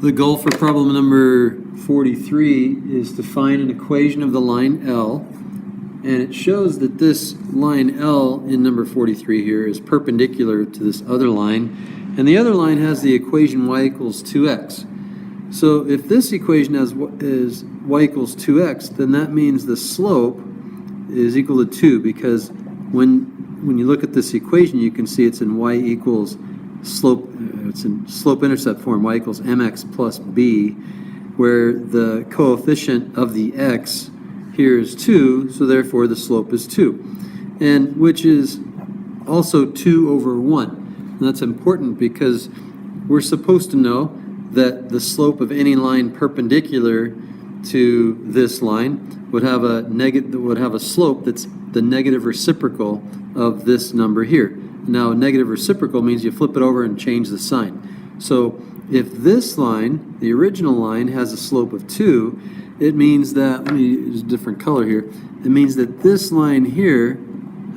The goal for problem number 43 is to find an equation of the line L, and it shows that this line L in number 43 here is perpendicular to this other line, and the other line has the equation y equals 2x. So if this equation is y equals 2x, then that means the slope is equal to 2, because when you look at this equation, you can see it's in y equals slope, it's in slope-intercept form, y equals mx plus b, where the coefficient of the x here is 2, so therefore the slope is 2, and which is also 2 over 1. And that's important because we're supposed to know that the slope of any line perpendicular to this line would have a slope that's the negative reciprocal of this number here. Now, a negative reciprocal means you flip it over and change the sign. So if this line, the original line, has a slope of 2, it means that, let me use a different color here, it means that this line here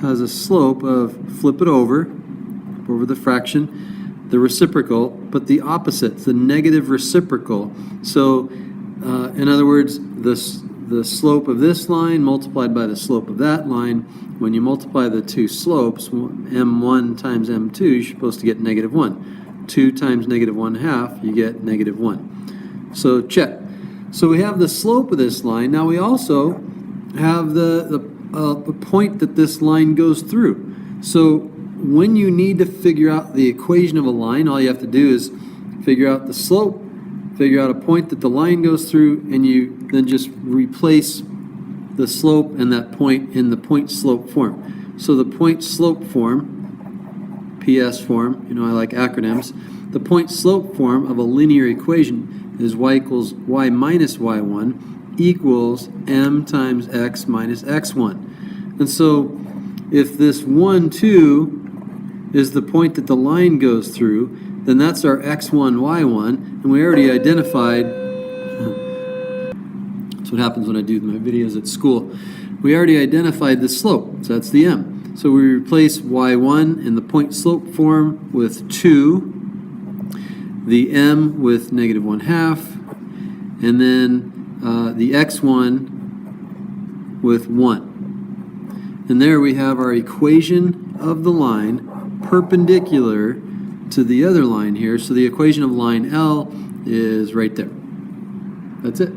has a slope of, flip it over the fraction, the reciprocal, but the opposite, the negative reciprocal. So in other words, the slope of this line multiplied by the slope of that line, when you multiply the two slopes, m1 times m2, you're supposed to get negative 1. 2 times negative 1/2, you get negative 1. So check. So we have the slope of this line. Now we also have the point that this line goes through. So when you need to figure out the equation of a line, all you have to do is figure out the slope, figure out a point that the line goes through, and you then just replace the slope and that point in the point-slope form. So the point-slope form, PS form, you know I like acronyms, the point-slope form of a linear equation is y equals y minus y1 equals m times x minus x1. And so if this 1, 2 is the point that the line goes through, then that's our x1, y1, and we already identified, that's what happens when I do my videos at school, we already identified the slope, so that's the m. So we replace y1 in the point slope form with 2, the m with negative 1/2, and then the x1 with 1. And there we have our equation of the line perpendicular to the other line here. So the equation of line L is right there. That's it.